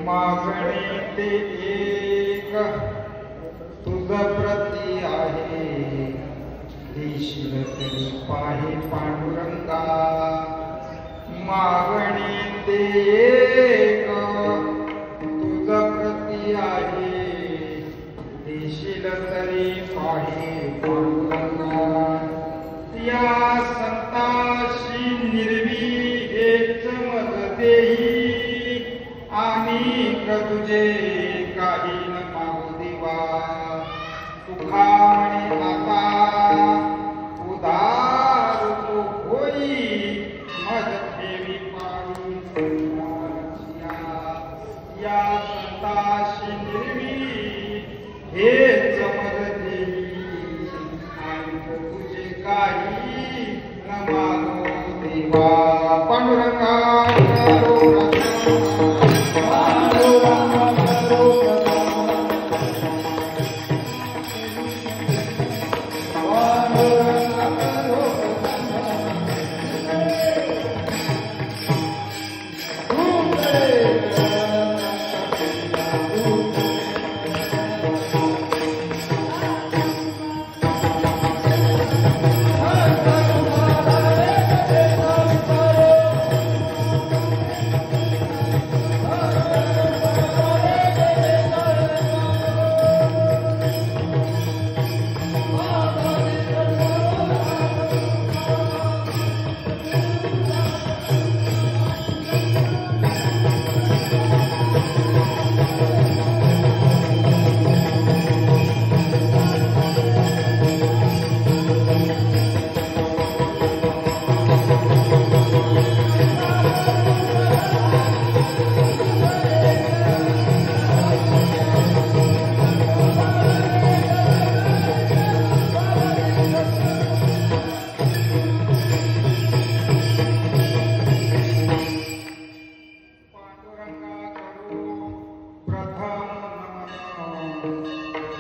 मागणी ते एक तुझ प्रती आहे, देशील तरी पाहे पांडुरंगा. मागणी ते एक तुझ प्रती आहे, देशील तरी पाहे पांडुरंगा. या संताशी निर्वी हेच मत देई, आणि तुझे काही न मागू देवा. तुका म्हणे आता उदार तो होई, मज ठेवी पाळी. या संताशी निर्वी हेच मज देई,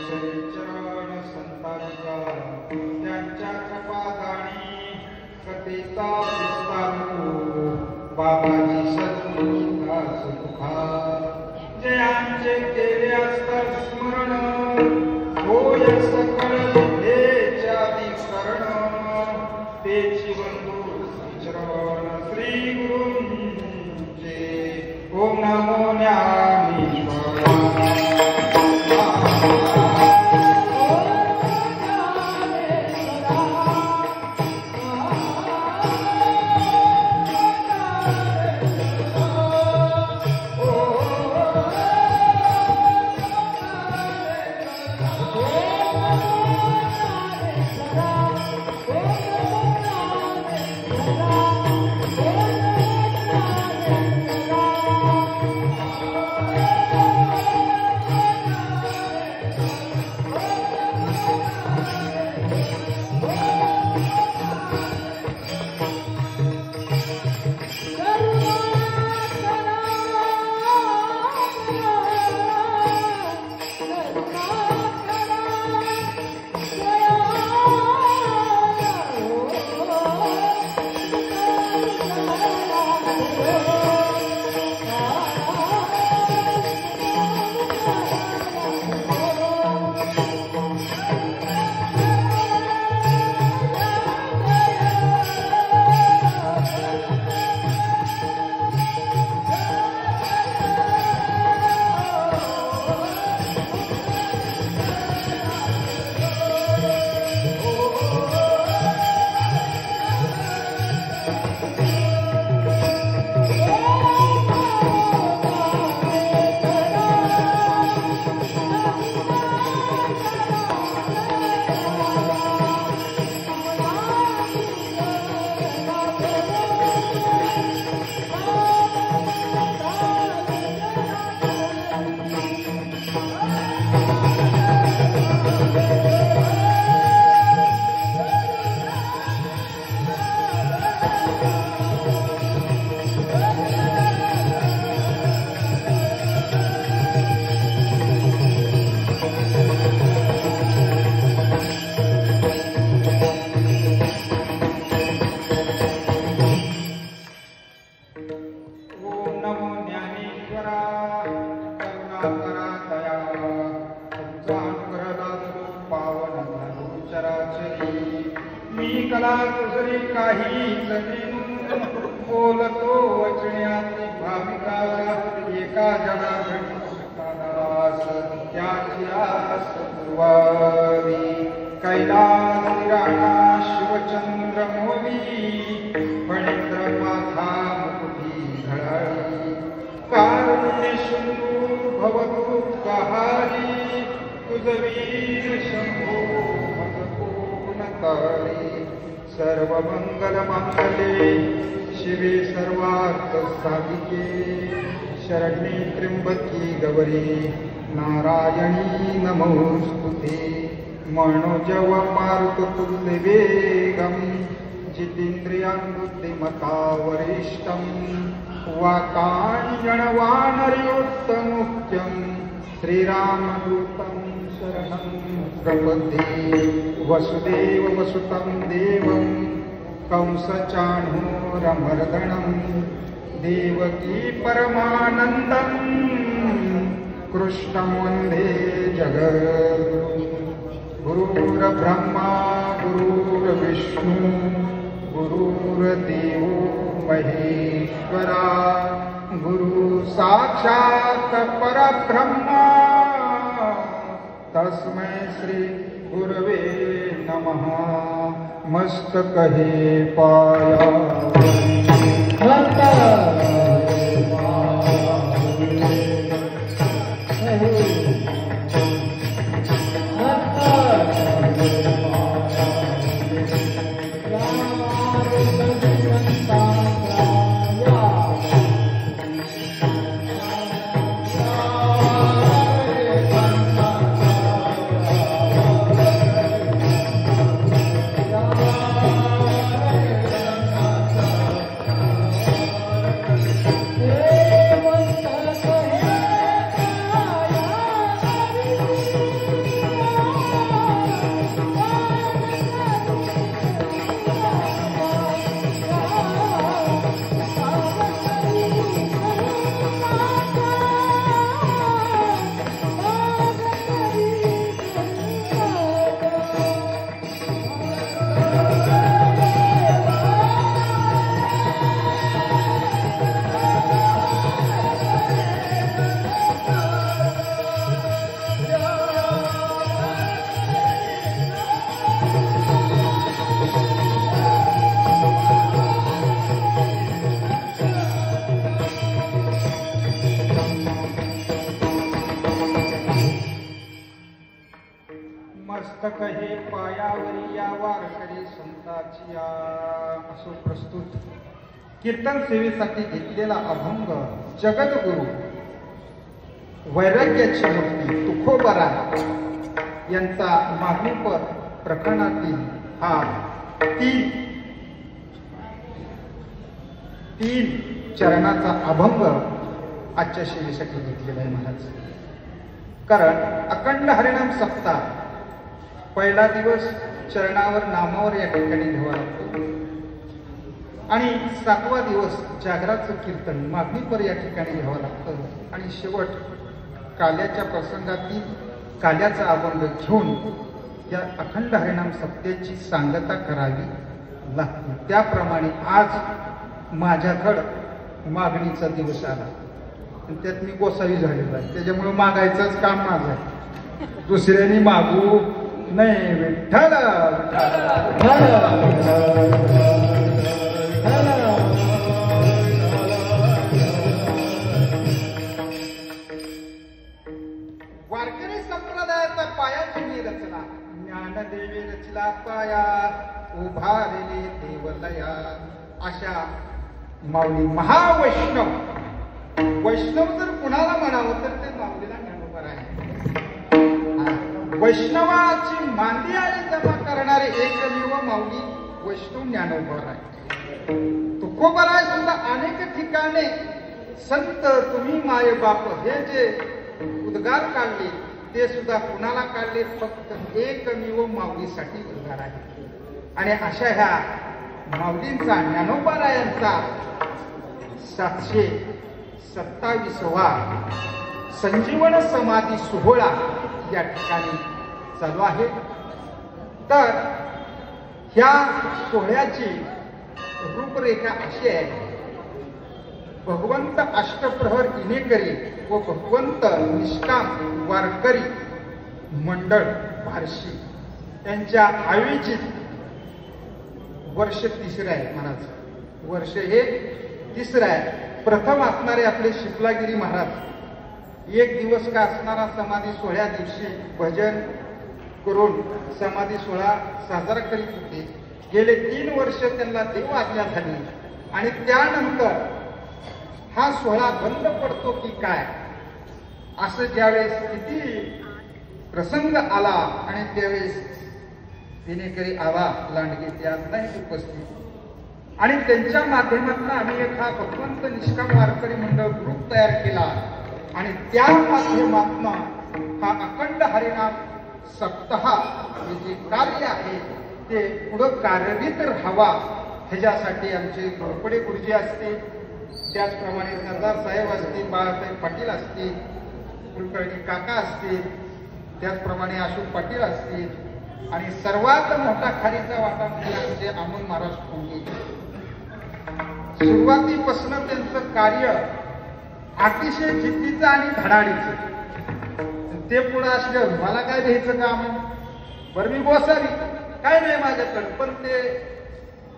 चरण संतांचा त्यांच्या पादाणी कथेचा विस्तारू बाबाजी सद्गुरूचा सुखा जयांचे केले असतात स्मरण होय सकळ विद्येच्या विकरण तेची बंधू चरण श्री गुरूंचे ओम नमो ज्ञानेश्वराय बोलतो वचण्याची भाविका एका जगास त्याची आस गुरुवारी कैलास राणा शिवचंद्र मोदी फणींद्र माथा मुकुटी घडाळी कारुण्य सिंधू भवदुःखहारी तुझवीर शंभो भगपूर्णकारी सर्वमंगलमांगल्ये शिवे सर्वार्थ साधिके शरण्ये त्र्यंबके गौरी नारायणी नमोस्तुते मनोजव मारुततुल्य वेगं जितेन्द्रियं बुद्धिमता वरिष्ठं वाकाञ्जनवानरयोत्तमुख्यं श्रीरामदूतं शरणं प्रपद्ये वसुदेव वसुतं देवं कंसचाणूरमर्दनं देवकी परमानन्दं कृष्णं वन्दे जगद्गुरुं गुरुर्ब्रह्मा गुरुर्विष्णु गुरुर्देवो महेश्वरा गुरु साक्षात् परब्रह्मा तस्मै श्री गुरवे नमः मस्तकहे पाया मस्तक हे पायावरी या वारकरी संताची या. असो प्रस्तुत कीर्तन सेवेसाठी घेतलेला अभंग जगद्गुरु वैराग्याची मूर्ती तुकोबरा यांचा मागणीपर प्रकरणातील हा तीन चरणाचा अभंग आजच्या सेवेसाठी घेतलेला आहे महाराज. कारण अखंड हरिनाम सप्ताह पहिला दिवस चरणावर नामावर या ठिकाणी घ्यावा लागतो आणि 7वा दिवस जागराचं कीर्तन मागणीपर या ठिकाणी घ्यावं लागतं आणि शेवट काल्याच्या प्रसंगातील काल्याचा अभंग घेऊन या अखंड हरिनाम सप्त्याची सांगता करावी लागते. त्याप्रमाणे आज माझ्याकडं मागणीचा दिवस आला आणि त्यात मी गोसावी झालेला आहे. त्याच्यामुळे मागायचंच काम माझं आहे. दुसऱ्याने मागू नाही. विठ्ठल वारकरी संप्रदायाचा पायाची मी रचना ज्ञानदेवी रचला पाया उभारले देवलया. अशा माऊली महावैष्णव वैष्णव जर कुणाला म्हणावं तर ते माऊलीला ज्ञानोबर आहे. वैष्णवाची मांदी आणि जमा करणारे एकमेव माऊली वैष्णव ज्ञानोबर आहे. तुकोबराय सुद्धा अनेक ठिकाणी संत तुम्ही माय बाप हे जे उद्गार काढले ते सुद्धा कुणाला काढले फक्त एकमेव माऊलीसाठी उद्गार आहे. आणि अशा ह्या माऊलींचा ज्ञानोबरायांचा 727वा संजीवन समाधी सोहळा या ठिकाणी चालू आहे. तर ह्या सोहळ्याची रूपरेखा अशी आहे. भगवंत अष्टप्रहर इनेकरी व भगवंत निष्काम वारकरी मंडळ बार्शी यांच्या आयोजित वर्ष 3रं आहे महाराज. वर्ष हे 3रं आहे. प्रथम असणारे आपले शिपलागिरी महाराज 1 दिवस का असणारा समाधी सोहळ्या दिवशी भजन करून समाधी सोहळा साजरा करीत होते. गेले 3 वर्ष त्यांना देव आज्ञा झाली आणि त्यानंतर हा सोहळा बंद पडतो की काय असं ज्यावेळेस किती प्रसंग आला आणि त्यावेळेस दिनेकरी आवा लांडगे ते आज नाही उपस्थित आणि त्यांच्या माध्यमातून आम्ही एक हा भगवंत निष्काम वारकरी मंडळ ग्रुप तयार केला आणि त्या माध्यमातून हा अखंड हरिनाम सप्ताह हे जे कार्य आहे ते पुढं कार्यरत राहावा ह्याच्यासाठी आमचे घोरपडे गुरुजी असतील, त्याचप्रमाणे सरदार साहेब असतील, बाळासाहेब पाटील असतील, कुलकर्णी काका असतील, त्याचप्रमाणे अशोक पाटील असतील आणि सर्वात मोठा खारीचा वाटा म्हणजे आमचे अमोल महाराज ठोंगे. सुरुवातीपासून त्यांचं कार्य अतिशय जिद्दीचं आणि धडाडीचं. ते पुढे असल्यावर मला काय द्यायचं काम, बरं मी गोसावी काय नाही माझ्याकडे, पण ते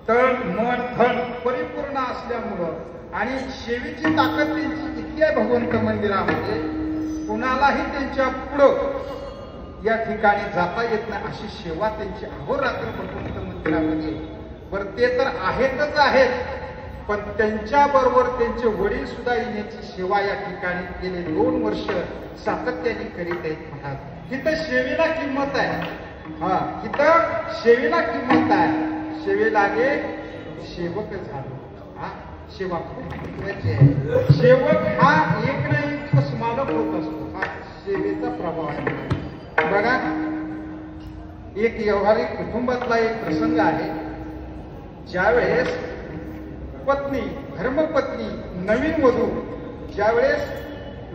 तण मन धन परिपूर्ण असल्यामुळं आणि सेवेची ताकद त्यांची इतकी आहे भगवंत मंदिरामध्ये, कुणालाही त्यांच्या पुढं या ठिकाणी जाता येत नाही अशी सेवा त्यांची अहोरात्र भगवंत मंदिरामध्ये. बरं ते तर आहेतच आहेत, पण त्यांच्या बरोबर त्यांचे वडील सुद्धा येण्याची सेवा या ठिकाणी गेले 2 वर्ष सातत्याने करीत आहेत महाराज. इथं सेवेला किंमत आहे. हा, इथं सेवेला किंमत आहे. सेवे लागे सेवक झालो. हा, सेवा सेवक हा एक ना एक दिवस मालक होत असतो. हा सेवेचा प्रभाव आहे. बघा, एक व्यवहारिक कुटुंबातला एक प्रसंग आहे. ज्यावेळेस पत्नी धर्मपत्नी नवीन वधू ज्यावेळेस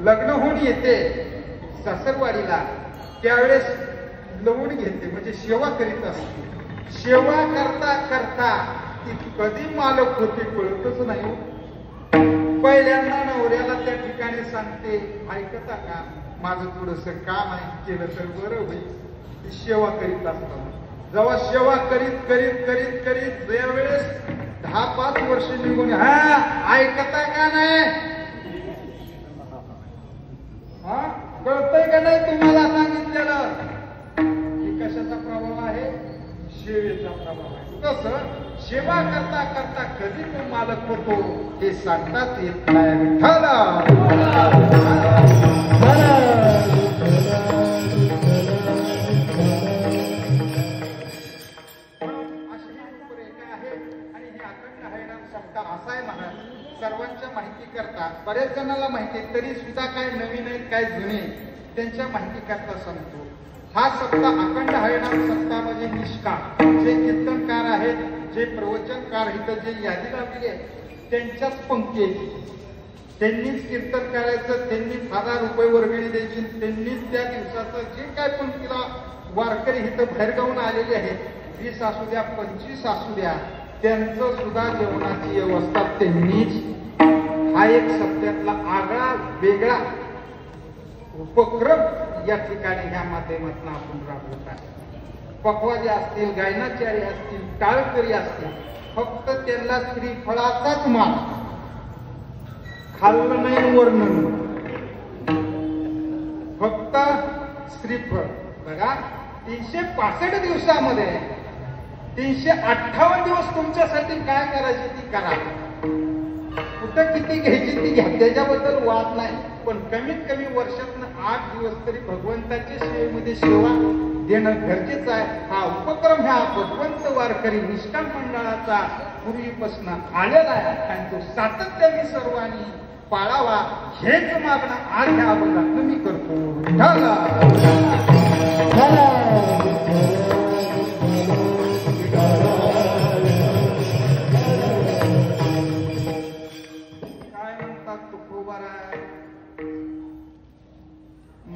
लग्न होऊन येते सासरवाडीला, त्यावेळेस लवून घेते म्हणजे सेवा करीत असते. सेवा करता करता ती कधी मालक होते कळतच नाही. पहिल्यांदा नवऱ्याला त्या ठिकाणी सांगते, ऐकता का, माझं थोडस काम आहे, केलं तर बरं होईल. ती सेवा करीत असताना जेव्हा सेवा करीत करीत करीत करीत ज्यावेळेस 10-5 वर्ष निघून, हा ऐकता का नाही, हा कळतंय का नाही तुम्हाला सांगितलेलं, की कशात केला प्रभाव आहे. तसं सेवा करता करता कधी तो मालक होतो हे सांगताच येत नाही. विठ्ठल असा आहे महाराज. सर्वांच्या माहिती करता बऱ्याच जणांना माहिती तरी सुद्धा काय नवीन आहेत काय जुने त्यांच्या माहिती करता सांगतो. हा सप्ताह अखंड हरिनाम सप्ताह म्हणजे निष्ठा जे कीर्तनकार आहेत जे प्रवचनकार इथं जे यादी लावलेली आहे त्यांच्याच पंक्ती आहेत. त्यांनीच कीर्तन करायचं, त्यांनीच 1000 रुपये वर्गणी द्यायची, त्यांनीच त्या दिवसाचं जे काय पंक्तीला वारकरी इथं बाहेरगावून आलेले आहेत 20 असू द्या 25 असू द्या त्यांचं सुद्धा जेवणाची व्यवस्था त्यांनीच. हा एक सत्यातला आगळा वेगळा उपक्रम या ठिकाणी ह्या माध्यमातून आपण राबवत आहे. पखवाजे असतील, गायनाचार्य असतील, टाळकरी असतील, फक्त त्यांना श्रीफळाचाच मान, खाल्लं नाही वर्ण, फक्त श्रीफळ. बघा 365 दिवसामध्ये 358 दिवस तुमच्यासाठी काय करायची ती करा. कुठं किती घ्यायची ती घ्या, त्याच्याबद्दल वाद नाही. पण कमीत कमी वर्षातनं 8 दिवस तरी भगवंताच्या सेवेमध्ये सेवा देणं गरजेचं आहे. हा उपक्रम ह्या भगवंत वारकरी निष्काम मंडळाचा पूर्वीपासून आलेला आहे आणि तो सातत्याने सर्वांनी पाळावा हेच मागणं आज ह्या अभंगातनं मी करतो. काय म्हणतात तुकोबारा,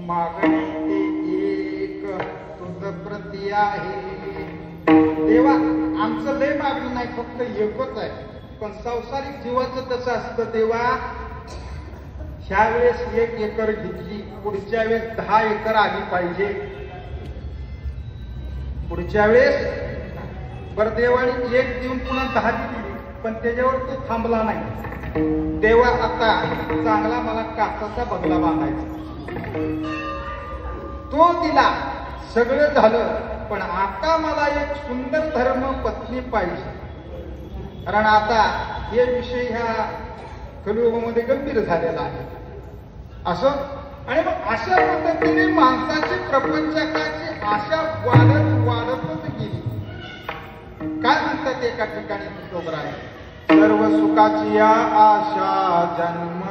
मागणी ते एक तुझ प्रती आहे. देवा आमचं लय मागणं नाही, फक्त एकच आहे. पण संसारिक जीवाचं तसं असतं. देवा ह्या वेळेस 1 एकर घेतली, पुढच्या वेळेस 10 एकर आली पाहिजे. पुढच्या वेळेस बरं देवाने 1 देऊन पुन्हा 10 दिली, पण त्याच्यावर तो थांबला नाही. देवा आता चांगला मला काचाचा बंगला बांधायचा. तो दिला, सगळं झालं, पण आता मला एक सुंदर धर्म पत्नी पाहिजे. कारण आता हे विषय ह्या कलियुगामध्ये गंभीर झालेला आहे. असं आणि मग अशा पद्धतीने माणसाची प्रपंचकाची आशा वाढतच गेली. काय म्हणतात एका ठिकाणी तुकोबराय, सर्व सुखाची आशा जन्म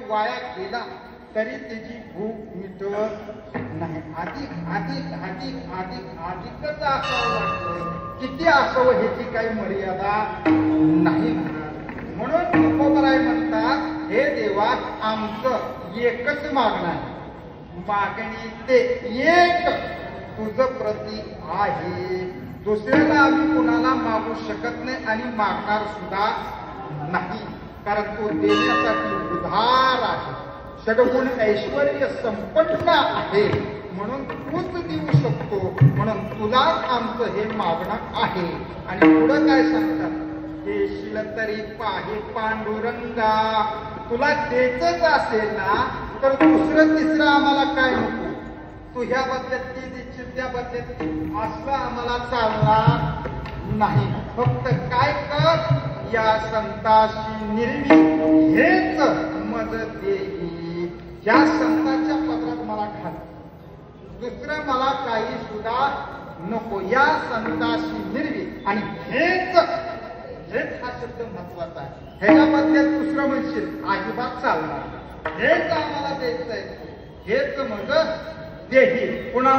वाया गेला तरी त्याची भूक मिटत नाही. अधिक अधिक अधिक अधिक अधिकच असावं लागतं. किती असावं ह्याची काही मर्यादा नाही. म्हणून तुकोबराय म्हणतात, हे देवा आमचं एकच मागणं आहे. मागणी ते एक तुझ प्रती आहे. दुसऱ्याला आम्ही कुणाला मागू शकत नाही आणि मागणार सुद्धा नाही. कारण तो देण्यासाठी उधार आहे, सगुण ऐश्वर्य संपन्न आहे. म्हणून तूच देऊ शकतो. म्हणून तुलाच आमचं हे मागणं आहे. आणि पुढं काय सांगतात, देशील तरी पाहे पांडुरंगा, तुला द्यायचंच असेल ना तर दुसरं तिसरं आम्हाला काय नको. तू ह्या बदल्यात ती देशील त्या बदल्यात असं आम्हाला चालणार नाही. फक्त काय कर, या संताशी निर्मी हेच मदत देई. या संतांच्या पदरात मला घाल, दुसरं मला काही सुद्धा नको. या संताशी निर्मी आणि हेच हेच हा शब्द महत्वाचा आहे. ह्याच्या बदल्यात दुसरं म्हणशील अजिबात चालणार. हेच आम्हाला द्यायचंय, हेच मदत देही. पुन्हा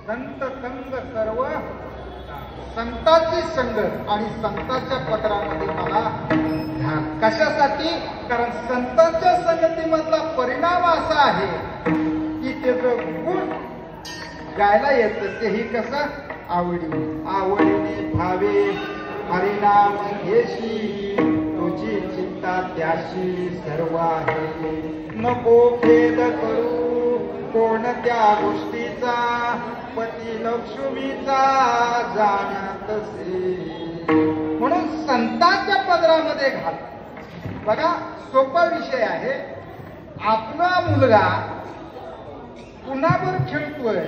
संत संग सर्व संतांची संगत आणि संतांच्या पदरामध्ये मला ध्यान. कशासाठी? कारण संतांच्या संगतीमधला परिणाम असा आहे की त्याचं गुण गायला येतं. तेही कसं? आवडीने भावे हरिनाम घेशी, तुझी चिंता त्याशी सर्व आहे. नको खेद करू कोणत्या गोष्टीचा, पती लक्ष्मीचा जाणतसे. म्हणून संतांच्या पदरामध्ये घाल. बघा, सोपा विषय आहे. आपला मुलगा कुणावर खेळतोय,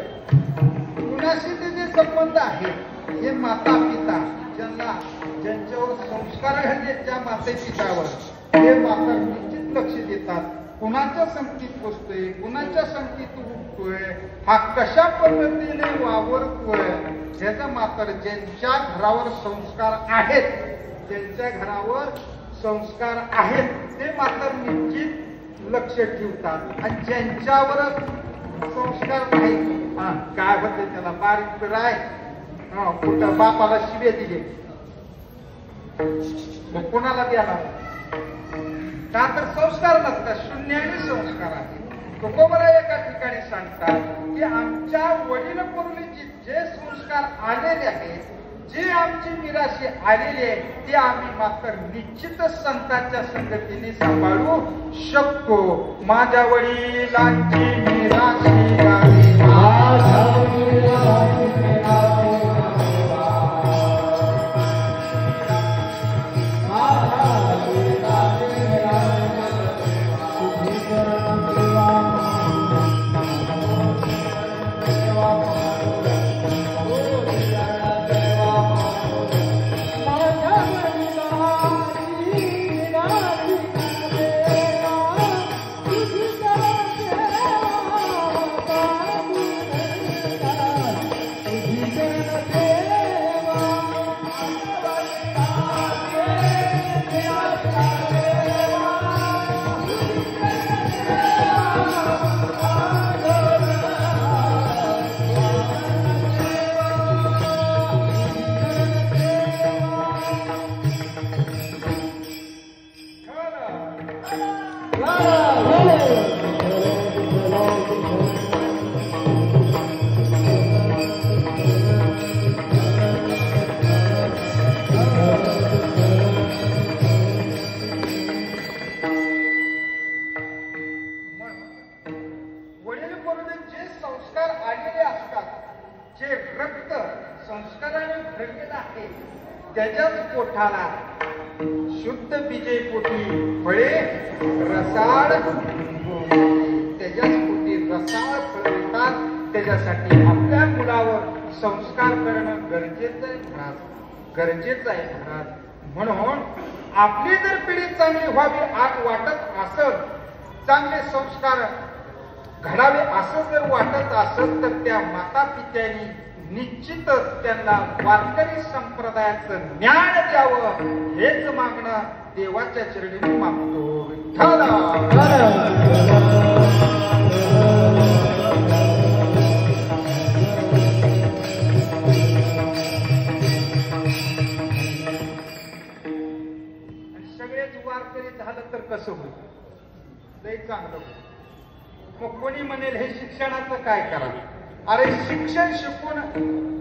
कुणाशी त्याचे संबंध आहेत, हे माता पिता ज्यांच्यावर संस्कार घडले त्या माते पितावर हे माता निश्चित लक्ष देतात. कुणाच्या संगतीत बसतोय, कुणाच्या संगतीत उठतोय, हा कशा पद्धतीने वावरतोय, ह्याचा मात्र ज्यांच्या घरावर संस्कार आहेत, ज्यांच्या घरावर संस्कार आहेत ते मात्र निश्चित लक्ष ठेवतात. आणि ज्यांच्यावर संस्कार नाही, काय होते त्याला बारीक राय, कुठं बापाला शिवे दिले मग कोणाला द्याला? का तर संस्कार नसतात, शून्याने संस्कार आहे. तुकोबरा एका ठिकाणी सांगतात की आमच्या वडील पूर्वीचे जे संस्कार आलेले आहेत, जे आमची मिराशी आलेली आहे, ते आम्ही मात्र निश्चितच संतांच्या संगतीने सांभाळू शकतो. माझ्या वडिलांची मिराशी आली, त्याच्याच पोटाला शुद्ध बीजे पोटी फळे रसाळ, त्याच्याच पोटी रसाळ फळ येतात. त्याच्यासाठी आपल्या मुलावर संस्कार करणं गरजेचं आहे घरात. म्हणून आपली जर पिढी चांगली व्हावी वाटत असेल, चांगले संस्कार घडावे असं जर वाटत असेल, तर त्या माता पित्यांनी निश्चितच त्यांना वारकरी संप्रदायाचं ज्ञान द्यावं, हेच मागणं देवाच्या चरणी मागतो. विठ्ठला सगळेच वारकरी झालं तर कसं होईल? लय चांगलं होईल. मग कोणी म्हणेल हे शिक्षणाचं काय करा? अरे शिक्षण शिकून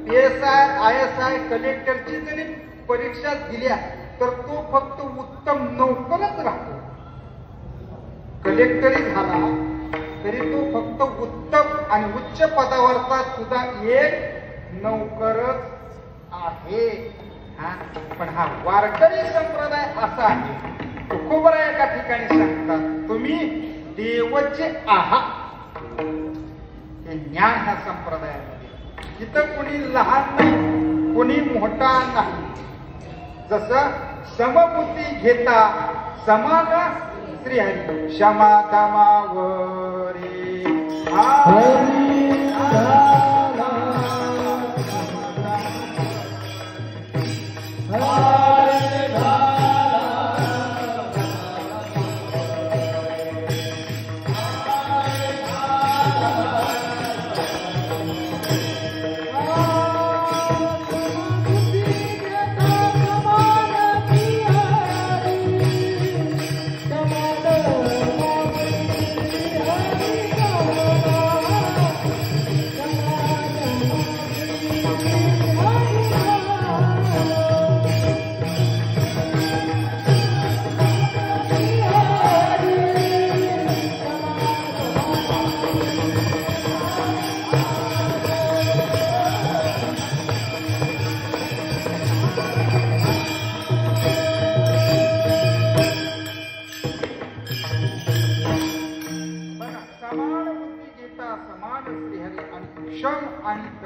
PSI, ISI, कलेक्टरची जरी परीक्षा दिल्या तर तो फक्त उत्तम नोकरच राहतो. कलेक्टरी झाला तरी तो फक्त उत्तम आणि उच्च पदावरचा सुद्धा एक नोकरच आहे. पण हा वारकरी संप्रदाय असा आहे. तुकोबरा एका ठिकाणी सांगतात, तुम्ही देवचे आहात. हे ज्ञान ह्या संप्रदायामध्ये इथं कोणी लहान नाही, कोणी मोठा नाही. जसं समबुद्धी घेता समान श्रीहरी क्षमा दमावरे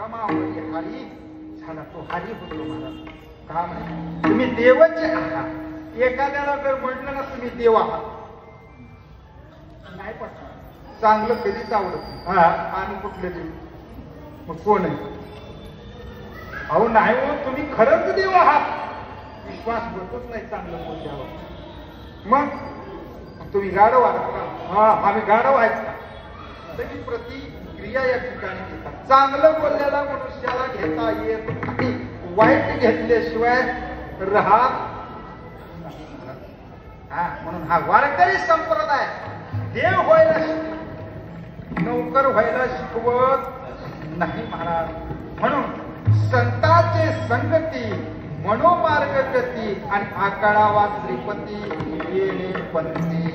परमावधी हरी झाला, तो हरी होतो महाराज. का म्हणे तुम्ही देवच आहात. एखाद्याला जर म्हटलं ना तुम्ही देव आहात, नाही पण चांगलं कधीच आवडत नाही. आणि कुठले देव, मग कोण आहे? अहो नाही हो, तुम्ही खरंच देव आहात. विश्वास बसत नाही चांगलं बोलल्यावर. मग तुम्ही गाढव आहात का? हा, आम्ही गाढव आहेत का? तरी प्रतिक्रिया या ठिकाणी घेतात. चांगलं बोललेला मनुष्याला घेता येत नाही, वाईट घेतल्याशिवाय राहत. म्हणून हा वारकरी संप्रदाय देव व्हायला नौकर व्हायला शिकवत नाही महाराज. म्हणून संतांचे संगती, मनोमार्ग गती आणि आकाळावा त्रिपती येणे पंथी.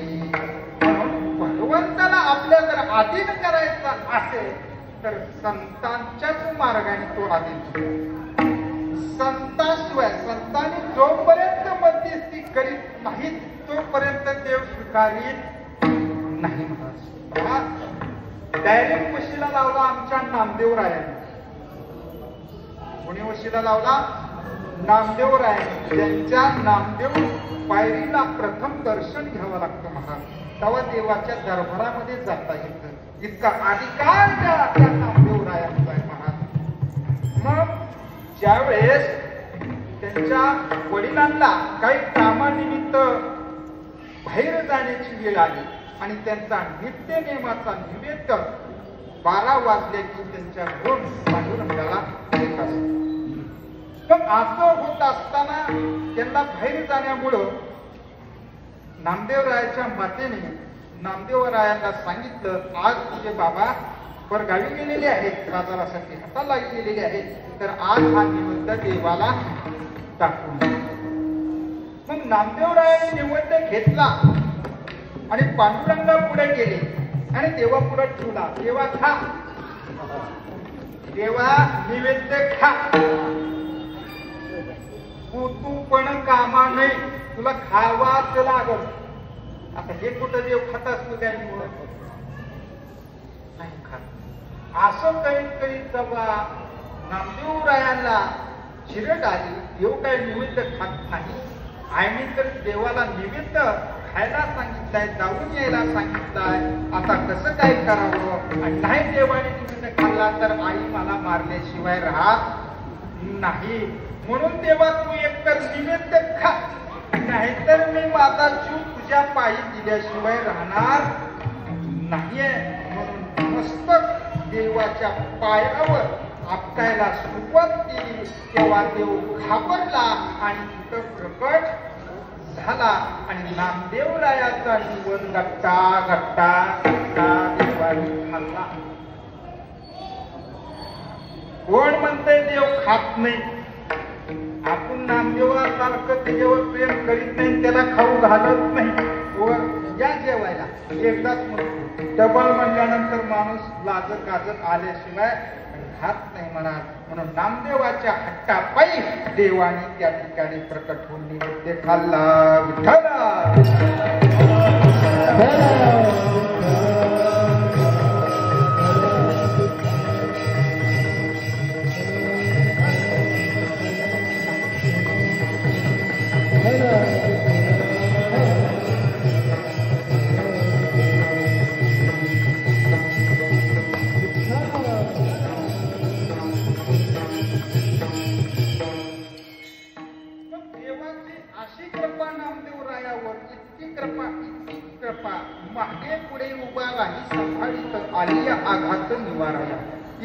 म्हणून भगवंताला आपल्या जर अधीन करायचा असेल तर संतांच्याच मार्गाने तो अधीन. संतांशिवाय, संतांनी जोपर्यंत मध्यस्थी करीत नाहीत तोपर्यंत देव स्वीकारित नाही महाराज. डायरेक्ट वशिला लावला आमच्या नामदेवरायाने. कोणी वशिला लावला? नामदेवरायाने. त्यांच्या नामदेव पायरीला प्रथम दर्शन घ्यावं लागतं महाराज. तेव्हा देवाच्या दरबारामध्ये जाता येतं. इतका अधिकार त्या नामदेवरायांचा आहे महाराज. मग ज्यावेळेस त्यांच्या वडिलांना काही कामानिमित्त बाहेर जाण्याची वेळ आली आणि त्यांचा नित्य नियमाचा निमित्त 12 वाजले की त्यांच्या घरून पांडुरंगाला येत असत. पण असं होत असताना त्यांना बाहेर जाण्यामुळं नामदेवरायाच्या मातेने नामदेवरायांना सांगितलं, आज तुझे बाबा परगावी गेलेले आहेत, बाजारासाठी हाताला गेलेले आहेत, तर आज हा निमित्त देवाला टाकून. मग नामदेवरायाने निवड घेतला आणि पांडुरंगा पुढे गेले आणि देवा पुढे ठेवला. देवा खा, देवा निवेद्य खा, तू पण कामा नाही, तुला खावाच लागल. आता हे कुठं देव खात असतो काय? नाही खात. असं करीत तेव्हा नामदेवरायांना चिरड आली. देव काय निमित्त खात नाही. आईने तर देवाला निमित्त खायला सांगितलंय, जाऊन यायला सांगितलंय, आता कसं काय करावं? आणि नाही देवाने निमित्त खाल्ला तर आई मला मारल्याशिवाय राहत नाही. म्हणून देवा तू एकतर निमित्त खा, नाहीतर मी माझा जीव तुझ्या पायी दिल्याशिवाय राहणार नाहीये. म्हणून मस्तक देवाच्या पायावर आपटायला सुरुवात केली. तेव्हा देव घाबरला आणि तिथं प्रकट झाला आणि नामदेवरायाचा जीवन गट्टा गट्टा गट्टा देवाने खाल्ला. कोण म्हणते देव खात नाही? आपण नामदेवासारखं त्याच्यावर प्रेम करीत नाही, त्याला खाऊ घालत नाही. या जेवायला एकदाच म्हणतो, डबल म्हणल्यानंतर माणूस लाजत गाजत आल्याशिवाय खात नाही म्हणा. म्हणून नामदेवाच्या हट्टापायी देवाने त्या ठिकाणी प्रकट होऊन निवेद्य खाल्ला. विठ्ठला मागे पुढे उभा राही संभाळीत आली आघात निवाराया.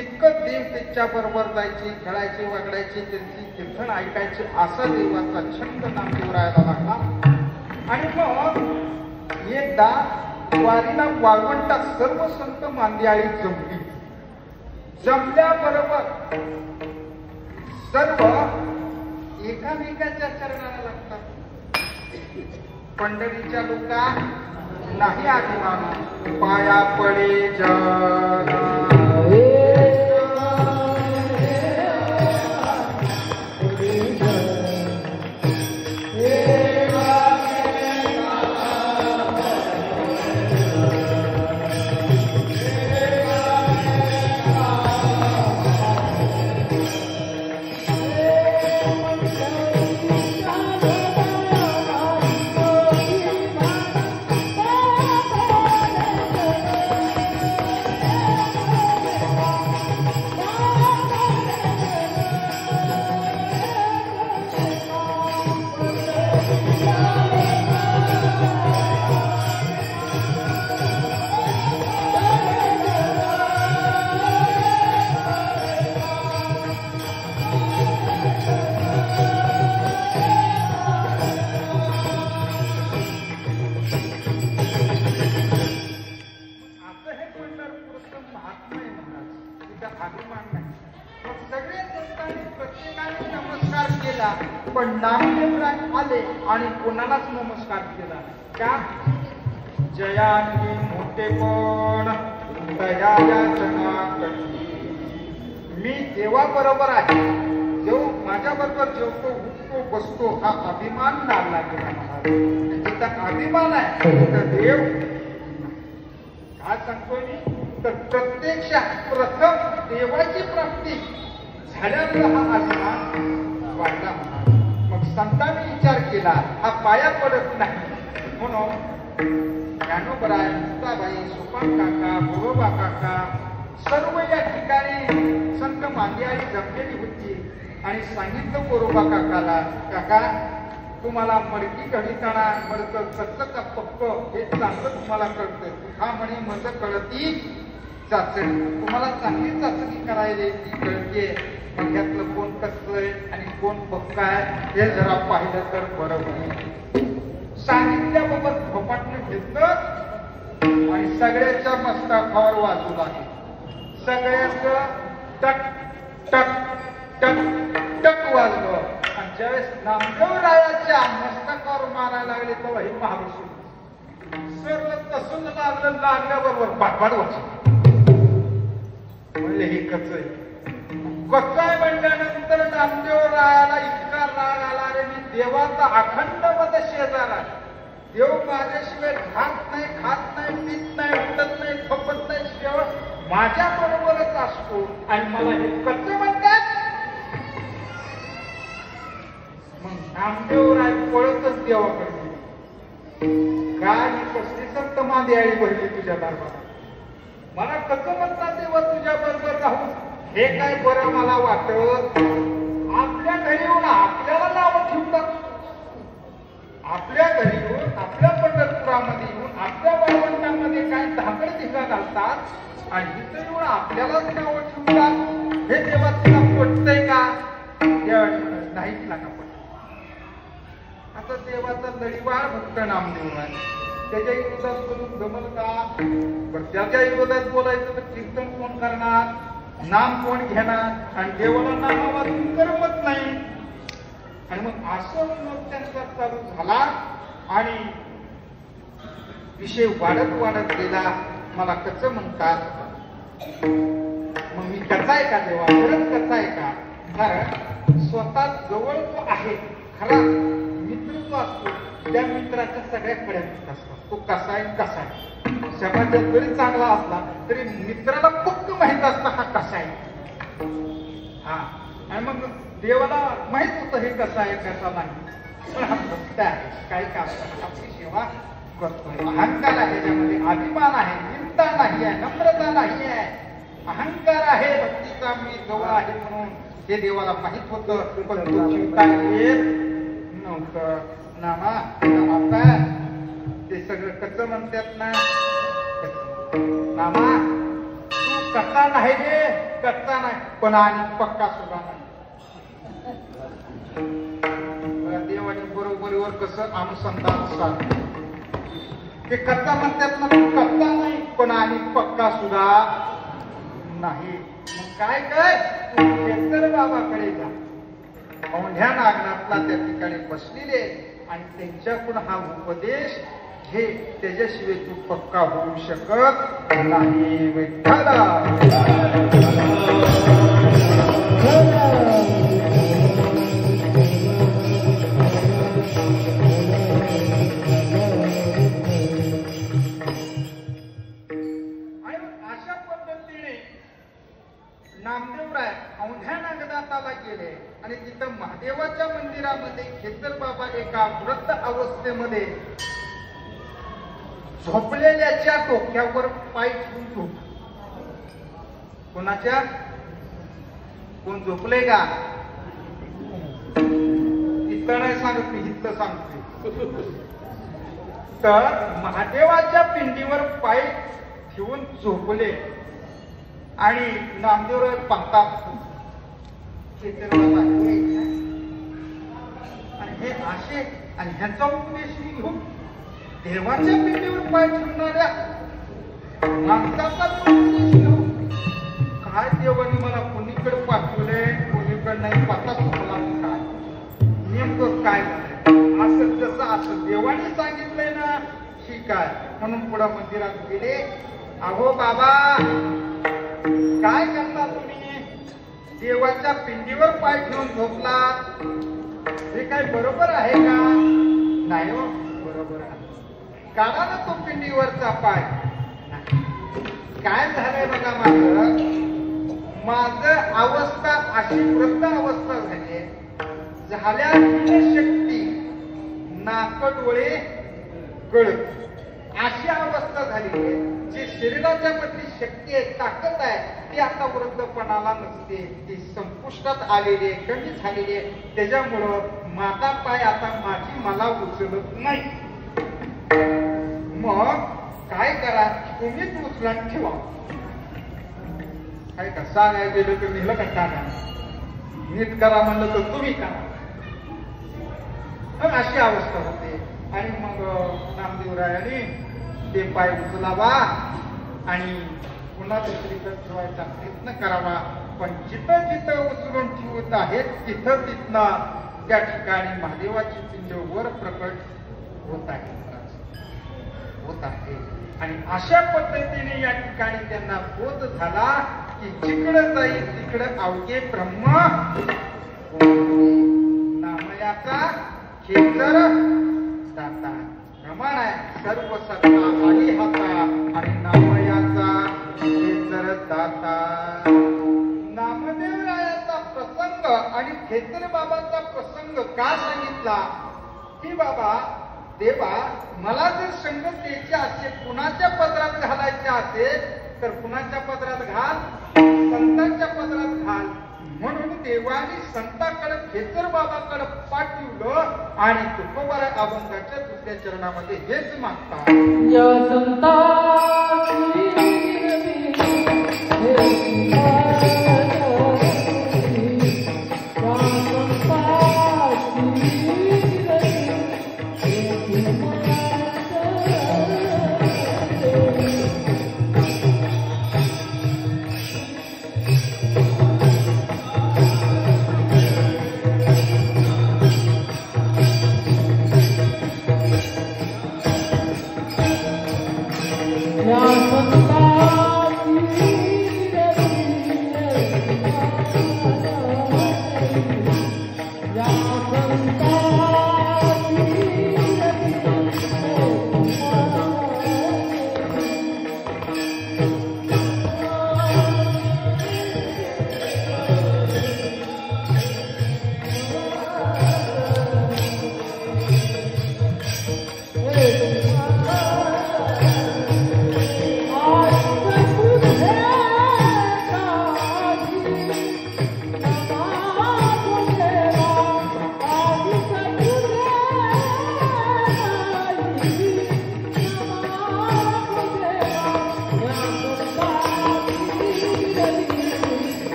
इतकं देव त्याच्या बरोबर जायचे, खेळायचे, वागडायचे, त्यांची कीर्तन ऐकायचे, असा देवाचा छंद नामदेवरायाला लागला. आणि मग एकदा वारीला वाळवंटात सर्व संत मांदियाळी जमली. जमल्याबरोबर सर्व एकामेकाच्या चरणाला लागतात. पंढरीच्या लोका नाही अभिमान पाया पडे जग. नामदेवराय आले आणि कोणालाच नमस्कार केला का जयानी मोठे पण दया याचना करते मी देवाबरोबर आहे देव माझ्या बरोबर जेवतो उठतो बसतो हा अभिमान लागला गेला महाराज जिचा अभिमान आहे तर देव काय सांगतोय मी तर प्रत्यक्षात प्रथम देवाची प्राप्ती झाल्यामुळे हा अभिमान वाढला महाराज मग संतांनी विचार केला हा पाया पडत नाही म्हणून ज्ञानोबराय मुक्ताबाई सोपान काका बोरोबा काका सर्व या ठिकाणी संत मांदियाळी जमलेली होती आणि सांगितलं बोरोबा काकाला काका तुम्हाला मडकी घडीताना मडक कच्च का पक्क हे चांगलं तुम्हाला कळतं हा म्हणे मज कळती चाचणी तुम्हाला चांगली चाचणी करायला ती कळते मग यातलं कोण कच्च आहे आणि कोण पक्क आहे हे जरा पाहिलं तर बरं होईल सांगितल्याबाबत झोपाटणं घेतलं आणि सगळ्याच्या मस्तकावर वाजू लागले सगळ्याचं टक टक टक टक वाजलं आणि ज्यावेळेस नामदेवरायाच्या मस्तकावर मारायला लागले तेव्हा हे महाविष्णू सरलं तसंच लागल्याबरोबर पाठपाठ वाजलं म्हणले हे कच्च आहे कच्च आहे म्हणल्यानंतर नामदेवरायाला इतका राग आला रे मी देवाचा अखंड मत शेजारा देव माझ्याशिवाय खात नाही पीत नाही उठत नाही झोपत नाही शेवळ माझ्या बरोबरच असतो आणि मला हे कच्च म्हणतात मग नामदेवराय पळतच देवाकडे काय कसली संत मांदियाळी भरली तुझ्या दरबारात मला कच्च म्हणतात देवा तुझ्या बरोबर राहून हे काय बरं मला वाटत आपल्या घरी येऊन आपल्याला नावं ठेवतात आपल्या घरी येऊन आपल्या पंढरपुरामध्ये येऊन आपल्या वाळवंटामध्ये काय धाकड धिंगा घालतात आणि इथं येऊन आपल्यालाच नावं ठेवतात हे देवा तुला पटतंय का नाहीच लागा पटत आता देवाचा लढीवाळ भक्त नामदेवराय त्याच्या विरोधात करून जमल का पण त्याच्या विरोधात बोलायचं तर कीर्तन कोण करणार नाम कोण घेणार आणि देवाला नामावाचून करमत नाही आणि मग असं मग त्यांचा चालू झाला आणि विषय वाढत गेला मला कच्च म्हणतात मग मी कच्चा आहे का देवा खरंच कच्चा आहे का कारण स्वतः जवळ तो आहे खरा मित्र तो असतो त्या मित्राच्या सगळ्या कड्या असतात तो कसा आहे समाजात जरी चांगला असला तरी मित्राला पक्क माहित असतं हा कसा आहे हा आणि मग देवाला माहित होतं हे कसं आहे कसा नाही पण हा भक्त आहे काय काम आपली सेवा करतोय अहंकार आहे त्याच्यामध्ये अभिमान आहे चिंता नाही आहे नम्रता नाही आहे अहंकार आहे भक्तीचा मी जवळ आहे म्हणून हे देवाला माहित होतं पण तो चिंता येत नव्हतं नामा आता ते सगळं कच्च म्हणतात ना नामा तू कच्चा नाही रे कच्चा नाही पण आणि पक्का सुद्धा नाही देवाच्या बरोबरीवर कसं अनुसंधान साधलं ते कच्चा म्हणतात ना तू कच्चा नाही पण आणि पक्का सुद्धा नाही मग काय काय शेतर बाबाकडे जा औंढ्या नागनाथला त्या ठिकाणी बसलेले आणि त्यांच्याकडून हा उपदेश हे त्याच्याशिवाय तू पक्का होऊ शकत नाही विठ्ठला अशा पद्धतीने नामदेवराय औंढ्या नागनाथाला गेले आणि तिथं महादेवाच्या मंदिरामध्ये खेतर बाबा एका वृद्ध अवस्थेमध्ये झोपलेल्याच्या डोक्यावर पाय ठेवून झोप कोणाच्या कोण झोपले का इथं नाही सांगते इथं सांगते तर महादेवाच्या पिंडीवर पाय ठेवून झोपले आणि नामदेवराय पाहतात आणि हे असे आणि ह्याचा उपदेश घेऊन देवाच्या पिंडीवर पाय ठेवणाऱ्या माणसाचा उपदेश घेऊन काय देवाने मला कोणीकडे पाठवले कोणीकडे नाही पत्ता सुचला काय नेमकं काय झालं असं जसं असं देवाने सांगितलंय ना ठीक आहे म्हणून पुढे मंदिरात गेले. अहो बाबा काय करता तुम्ही? देवाच्या पिंडीवर पाय ठेवून झोपला, हे काय बरोबर आहे का? नाही हो, बरोबर आहे. काढा ना तो पिंडीवरचा पाय. काय झालंय बघा, माझं अवस्था अशी वृद्ध अवस्था झाली झाल्या शक्ती नाक डोळे गळ अशी अवस्था झाली आहे. जी शरीराच्या मधली शक्ती आहे ताकद आहे ती आता वृद्धपणाला नसते, ती संपुष्टात आलेली आहे, कमी झालेली आहे. त्याच्यामुळं माझा पाय आता माझी मला उचलत नाही. मग काय करा, तुम्हीच उचलून ठेवा. काय का सांगायला गेलं तर नेलं का टाका, नीट करा म्हणलं तर तुम्ही करा, अशी अवस्था होते. आणि मग नामदेवरायाने ते पाय उचलावा आणि पुन्हा दुसरीकडे ठेवायचा प्रयत्न करावा. पण जिथं जिथं उचलून ठेवत आहेत तिथं तिथनं त्या ठिकाणी महादेवाची पिंड वर प्रकट होत आहे. आणि अशा पद्धतीने या ठिकाणी त्यांना बोध झाला की जिकडं जाईल तिकडं अवघे ब्रह्म नामयाचा खेचर दाता. प्रमाण आहे सर्व सत्ता आणि हाता आणि नामयाचा खेचर दाता. नामदेवरायाचा प्रसंग आणि खेचर बाबाचा प्रसंग का सांगितला की बाबा देवा मला जर संगतीचे असे कुणाच्या पदरात घालायचे असेल तर कुणाच्या पदरात घाल, संतांच्या पदरात घाल. म्हणून देवाने संतांकडे खेचर बाबाकडे पाठवलं आणि तुकोबार अभंगाच्या दुसऱ्या चरणामध्ये हेच मागतात. या संता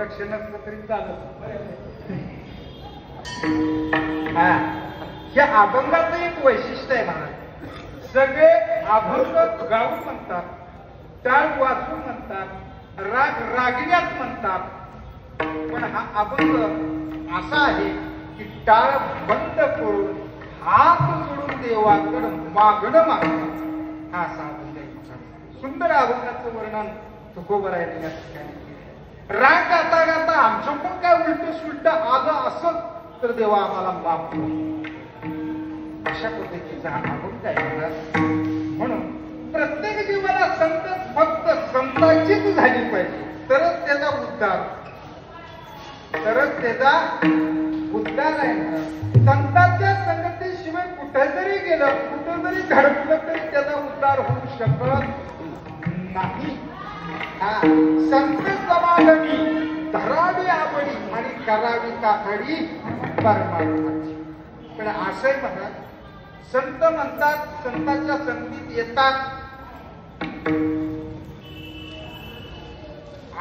लक्ष नसलं तरी चालत. हा, या अभंगाचं एक वैशिष्ट्य आहे महाराज. सगळे अभंग गाऊन म्हणतात, टाळ वाजून म्हणतात, राग रागिण्यात म्हणतात. पण हा अभंग असा आहे की टाळ बंद करून हात जोडून देवाकडे मागणं मागणं हा असा अभंग आहे. सुंदर अभंगाचं वर्णन तुकोबरायांनी या ठिकाणी केलं. राग गाता गाता आमच्याकडून काय उलट सुलट आलं असं तर देवा आम्हाला माफ करू, अशा पद्धतीचा हा अभंग आहे. म्हणून प्रत्येक जीवाला संत फक्त संतांचीच झाली पाहिजे, तरच त्याचा उद्धार आहे. संतांच्या संगतीशिवाय कुठे जरी गेलं, कुठं जरी घडलं तरी त्याचा उद्धार होऊ शकत नाही. संत समागमी धरावी आवडी आणि करावी काकडी परमार्थाची. पण असंही म्हणतात, संत म्हणतात, संतांच्या संगतीत येतात,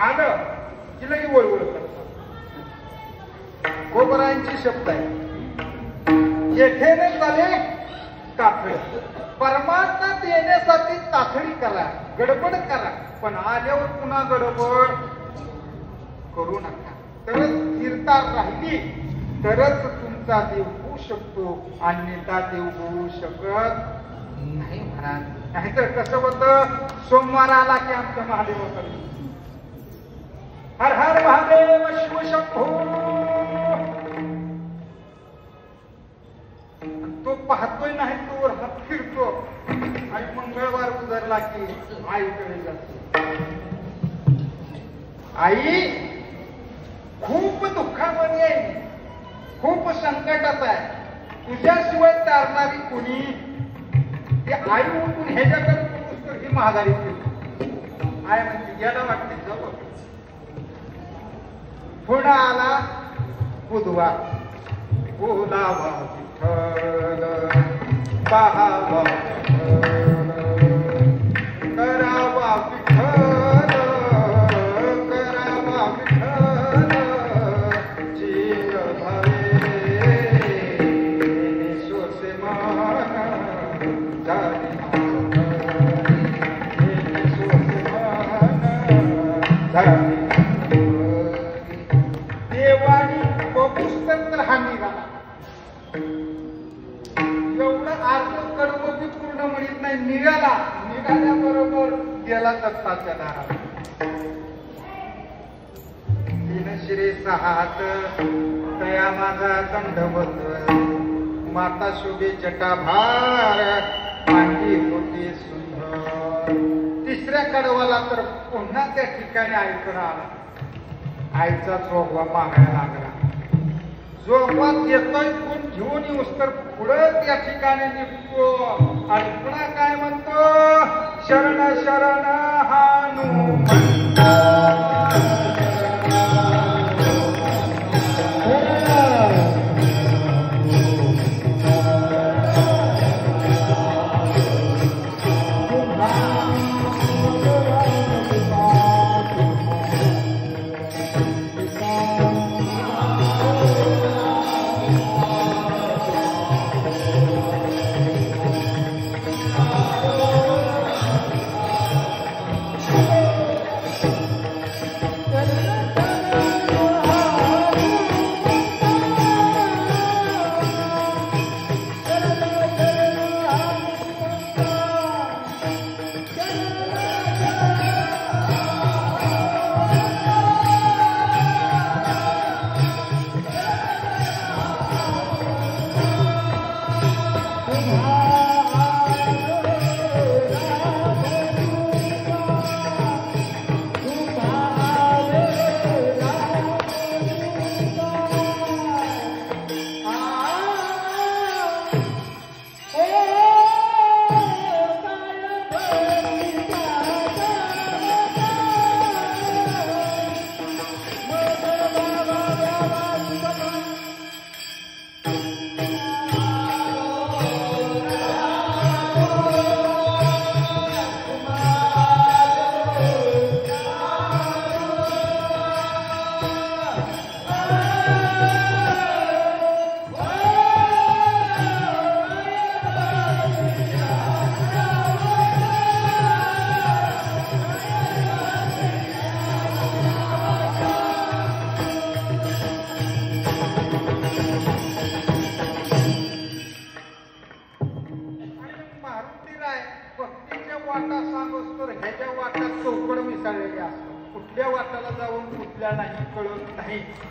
आलं की लई वळवळ करतात. गोबरायांची शब्द आहे, येथेने चाले काकड. परमार्थात येण्यासाठी तातडी करा, गडबड करा, पण आल्यावर पुन्हा गडबड करू नका. तरच स्थिरता राहिली तरच तुमचा देव होऊ शकतो, अन्यथा देव होऊ शकत नाही महाराज. नाहीतर कसं होतं, सोमवार आला की आमचं महादेव होतं, हर हर महादेव शिव शंभो. तो पाहतोय नाही तोवर हात फिरतो आणि मंगळवार उजरला की आईकडे जातो. आई खूप दुःखामध्ये आहे, खूप संकटात आहे, तुझ्याशिवाय तारणारी कोणी. ती आई उठून ह्याच्याकडे तर ही महागारी फिरते. आई म्हणते गेला वाटते जवळ. पुन्हा आला बुधवार, बोलावा विठ्ठल, पाहावा विठ्ठल, करावा विठ्ठल, करावा विठ्ठल, जीव भावे सोसे मान झाली, सोसे मान झाली. देवानी पुस्तक हा निघाला. एवढं अर्ध कडवं पूर्ण म्हणत नाही, निघाला. निघाल्याबरोबर गेला दत्ताच्या दारात. 3 शिरे 6 हात तया माझा दंडवत, माता शोभे जटाभार, मांडी होती सुंदर. 3ऱ्या कडवाला तर पुन्हा त्या ठिकाणी आईकडे आला. आईचा जोगवा मागायला लागला. जोगवा येतोय कोण घेऊन येऊस तर पुढं त्या ठिकाणी निघतो आणि पुन्हा काय म्हणतो, शरण शरण हनुमंत. Thank you.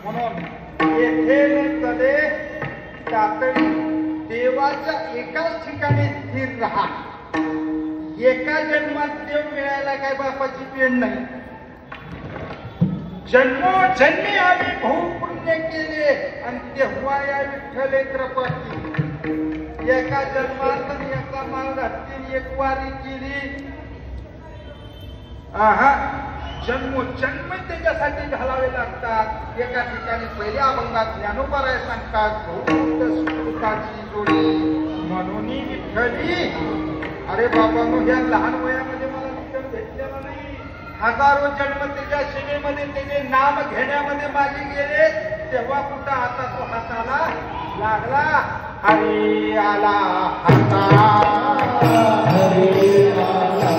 म्हणून येथे न चले तातडी देवाच्या एकाच ठिकाणी स्थिर राहा. एका जन्मात देव मिळायला काय बापाची पेण नाही. जन्मोजन्मी आम्ही बहुपुण्य केले आणि तेव्हा या विठ्ठले कृपाची. एका जन्मात एका मार्गातील एक वारी केली. जन्मोजन्म त्याच्यासाठी घालावे लागतात. एका ठिकाणी पहिल्या अभंगात ज्ञानोबाराय सांगतात सुकृताची जोडी म्हणून विठ्ठली. अरे बाबांनो, ह्या लहान वयामध्ये मला विठ्ठल भेटलेला नाही. हजारो जन्म त्याच्या सेवेमध्ये त्याचे नाम घेण्यामध्ये माझे गेले. तेव्हा कुठं आता तो हाताला लागला. हरी आला हाता, हरी आला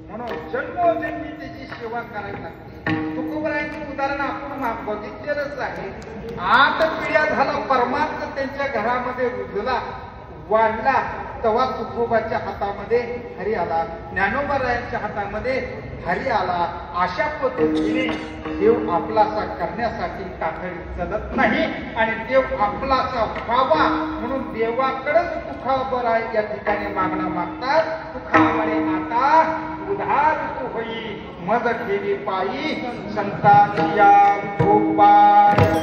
म्हणून जन्मोजन्मी त्याची सेवा करावी लागते. तुकोबरायांचं उदाहरण आपण बघितलेलंच आहे. 8 पिढ्या झाला परमार्थ त्यांच्या घरामध्ये रुजला वाढला. तेव्हा तुकोबाच्या हातामध्ये हरी आला, ज्ञानोबारायांच्या हातामध्ये हरी आला. अशा पद्धतीने देव आपलासा करण्यासाठी तातडी चलत नाही आणि देव आपलासा व्हावा म्हणून देवाकडेच तुकोबराय या ठिकाणी मागणं मागतात. तुका म्हणे आता उधार तू होई मज ठेवी पायी संतांची या गोपाळ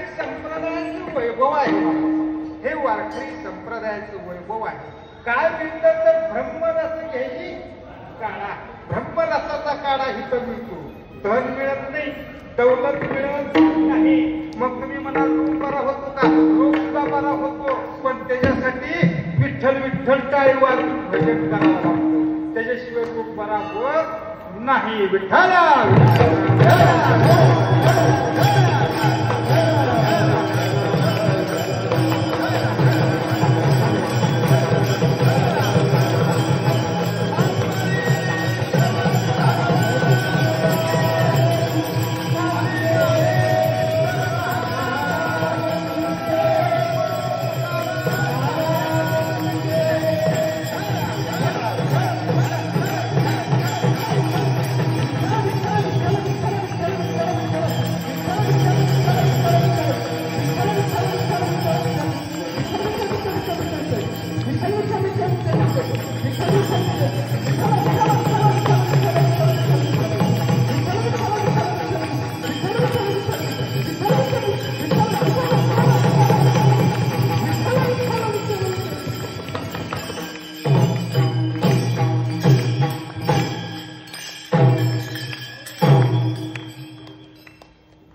वारकरी संप्रदायाचं वैभव आहे. हे वारकरी संप्रदायाचं वैभव आहे. काय मिळतं तर ब्रह्मरस घ्यायची काढा. ब्रह्मरसाचा काढा इथं मिळतो. धन मिळत नाही, दौलत मिळत नाही. मग तुम्ही म्हणाल रोग बरा होतो का? रोग सुद्धा बरा होतो, पण त्याच्यासाठी विठ्ठल विठ्ठल टाळी वाजून भजन करावं लागतं. त्याच्याशिवाय रोग बरा होत नाही. विठ्ठला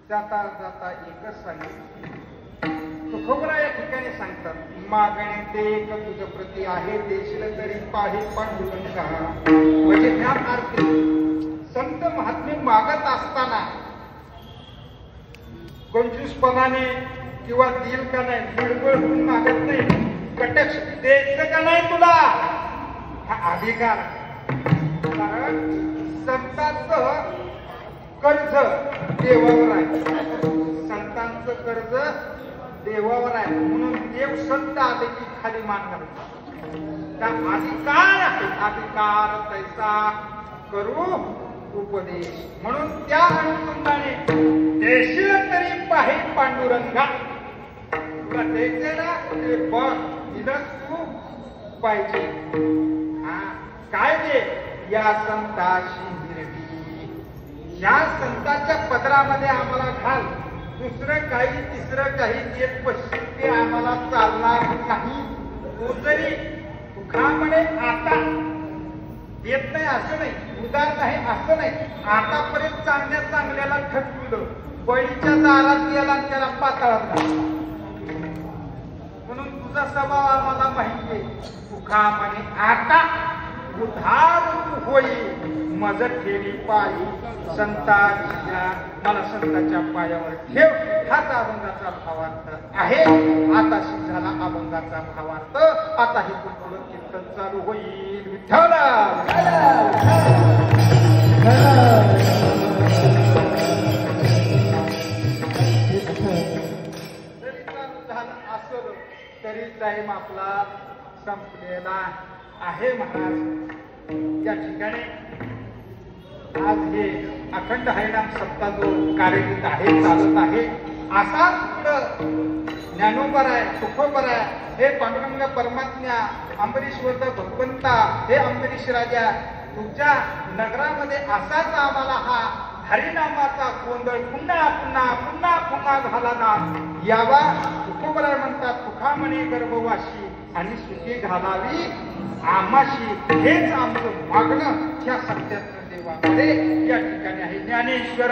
जाता जाता एकच सांगितलं. तुकोबरा या ठिकाणी सांगतात, मागणे ते एक तुझ प्रती आहे, देशील तरी पाहे पांडुरंगा. म्हणजे ह्या अर्थी संत महात्मे मागत असताना कंजूसपणाने किंवा दिल का नाही, बिळबळ होऊन मागत नाही. कटक्ष द्यायचं का नाही तुला, हा अधिकार. कारण संतांचं कर्ज देवावर आहे. संतांचं कर्ज देवावर आहे. म्हणून देव संत आले की खाली मान घालतात. त्या अधिकार आहे. अधिकार तैसा करू उपदेश. म्हणून त्या अनुषंगाने देशील तरी पाहे पांडुरंगा. तुला द्यायचे ना ते बघ, दिलंच तू पाहिजे. हा काय दे, या संताशी निर्वी. या संतांच्या पदरामध्ये आम्हाला घाल. दुसरं काही तिसरं काही देत बसशील ते आम्हाला चालणार नाही. तू जरी सुखामध्ये आता देत नाही असं नाही, उदार नाही असं नाही. आतापर्यंत चांगल्या चांगल्याला ठटविलं, बळीच्या दारात गेला आणि त्याला पाताळात घातला. म्हणून तुझा स्वभाव आम्हाला माहिती आहे. सुखामध्ये आता उधार होई मज ठेवी पायी संतांच्या. मला संतांच्या पायावर ठेव. हाच अभंगाचा भावार्थ आहे. आताशी झाला अभंगाचा भावार्थ. आता हे पुढं कीर्तन चालू होईल. विठ्ठल जरी चालू झालं असलं तरी टाइम आपला संपलेला आहे. महाराज या ठिकाणी आज हे अखंड हरिनाम सप्ताह जो कार्यरत आहे, चालत आहे, असाच पुढं ज्ञानोबर आहे, सुखोबर आहे, हे पांडुरंग परमात्म्या, अंबरीश वद भगवंता, हे अंबरीश राजा, तुमच्या नगरामध्ये असाच आम्हाला हा हरिनामाचा गोंधळ पुन्हा पुन्हा पुन्हा पुन्हा घालाना यावा. सुखोबर म्हणतात, सुखामणी गर्भवाशी आणि सुखी घालावी आमाशी. हेच आमचं मागणं ह्या सत्यात देवाकडे या ठिकाणी आहे. ज्ञानेश्वर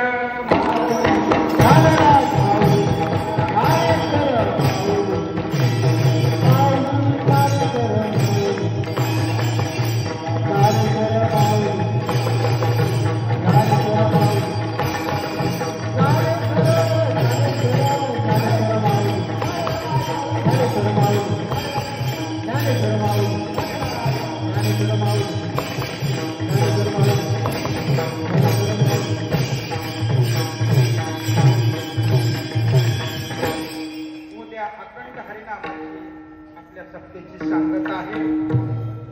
सत्तेची सांगत आहे.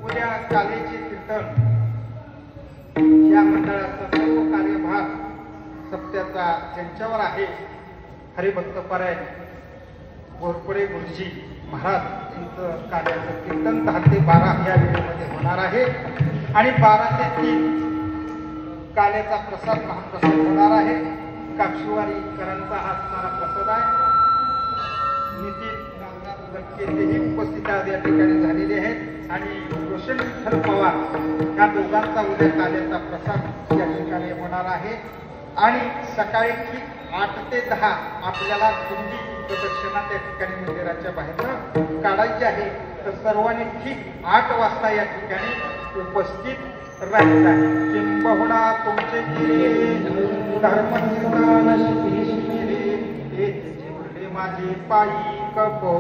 उद्या कालेचे कीर्तन या मंडळाचा सर्व कार्यभार सत्याचा ज्यांच्यावर आहे. हरिभक्त परायण घोरपडे गुरुजी महाराज यांचं कार्याचं कीर्तन 10 ते 12 या वेळेमध्ये होणार आहे. आणि 12 ते 3 काल्याचा प्रसाद महाप्रसाद होणार आहे. काक्षीवारी करांचा हा असणारा प्रसाद आहे. नितीन नागनाथ लटके तेही उपस्थित आज या ठिकाणी झालेले आहेत आणि रोशन विठ्ठल पवार या दोघांचा उद्या काल्याचा प्रसाद या ठिकाणी होणार आहे आणि सकाळी ठीक 8 ते 10 आपल्याला दिंडी प्रदक्षिणा त्या ठिकाणी मंदिराच्या बाहेर काढायची आहे तर सर्वांनी ठीक 8 वाजता या ठिकाणी उपस्थित राहायचं आहे किंबहुना तुमचे धर्मनिर्माण शिकले माझे पायी कपो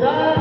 Uda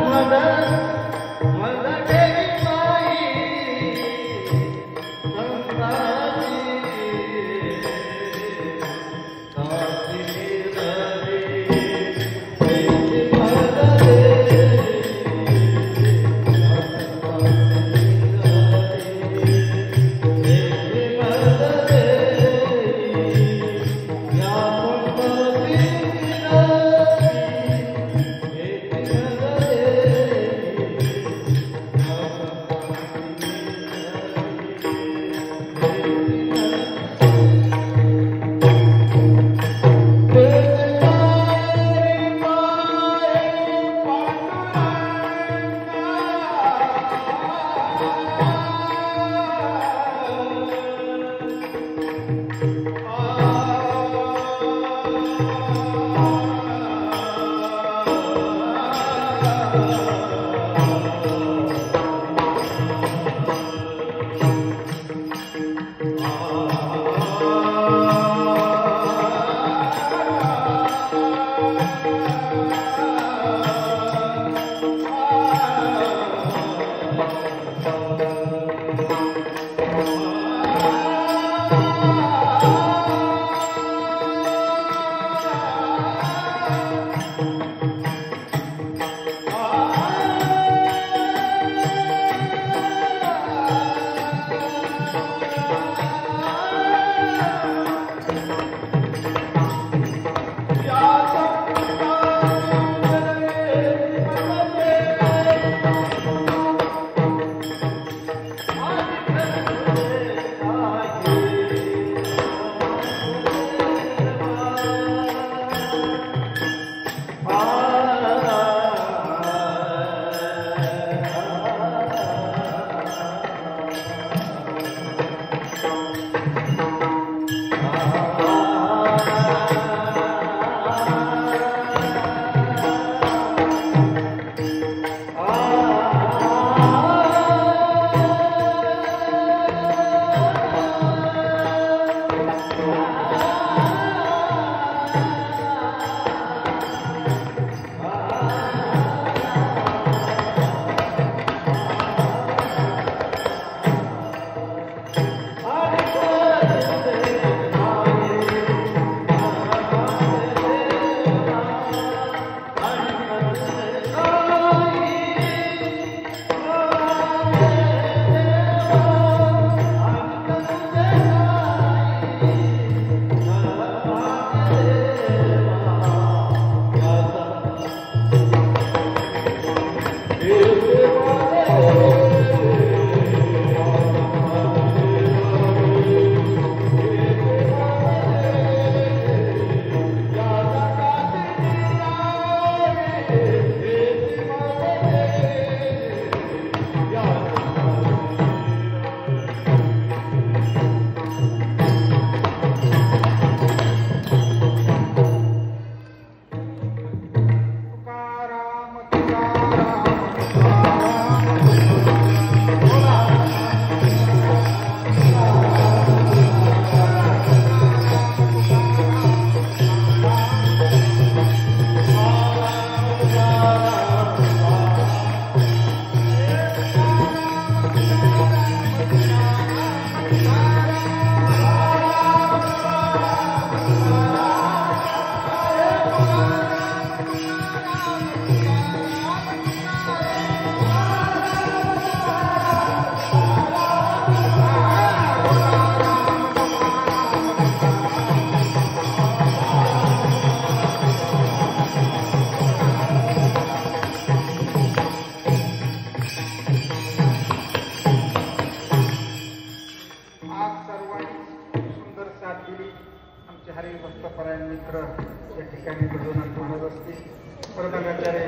योगाचार्य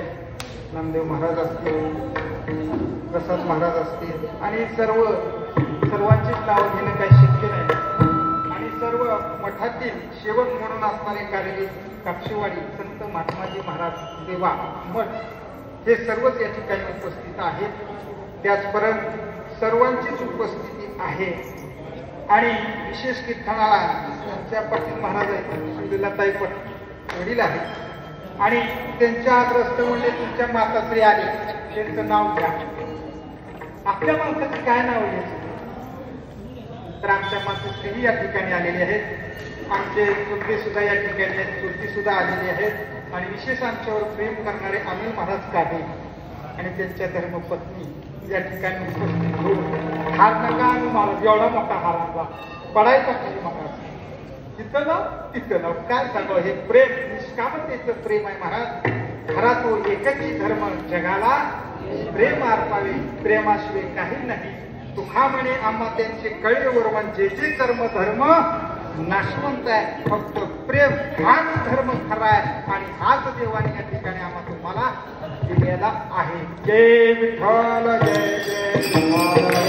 नामदेव महाराज असतील, प्रसाद महाराज असतील आणि सर्वांचीच नावं घेणं काही शक्य नाही आणि सर्व मठातील सेवक म्हणून असणारे कार्य कापशीवाडी संत महात्माजी महाराज देवा मठ हे सर्वच या ठिकाणी उपस्थित आहेत. त्याचबरोबर सर्वांचीच उपस्थिती आहे आणि विशेष कीर्तनाला आमच्या पाटील महाराज आहेत, सुलीलाताई वडील आहेत आणि त्यांच्या आग्रस्त म्हणजे तुमच्या माताश्री आले, त्यांचं नाव घ्या. आपल्या माणसाचं काय नाव घ्यायचं? तर आमच्या माताश्री या ठिकाणी आलेले आहेत, आमचे चुलते सुद्धा या ठिकाणी आहेत, चुलती सुद्धा आलेली आहेत आणि विशेष आमच्यावर प्रेम करणारे अनिल महाराज काहे आणि त्यांच्या धर्मपत्नी या ठिकाणी उपस्थित होऊन हार नका आणि महाराज एवढा मोठा हार आणला पडायचा नाही महाराज, तिथं नाव तिथं नाव काय सांगावं. हे प्रेम निष्कामतेचं प्रेम आहे महाराज. खरा तो एकच धर्म जगाला प्रेम अर्पावे, प्रेमाशिवाय काही नाही. तुखा म्हणे आम्हा त्यांचे कळे वरवन जे जे कर्म धर्म नाशवंत आहे, फक्त प्रेम हाच धर्म खरा आहे आणि हाच देवाने या ठिकाणी आम्हा तुम्हाला दिलेला आहे. जय विठ्ठल जय जय विठ्ठल.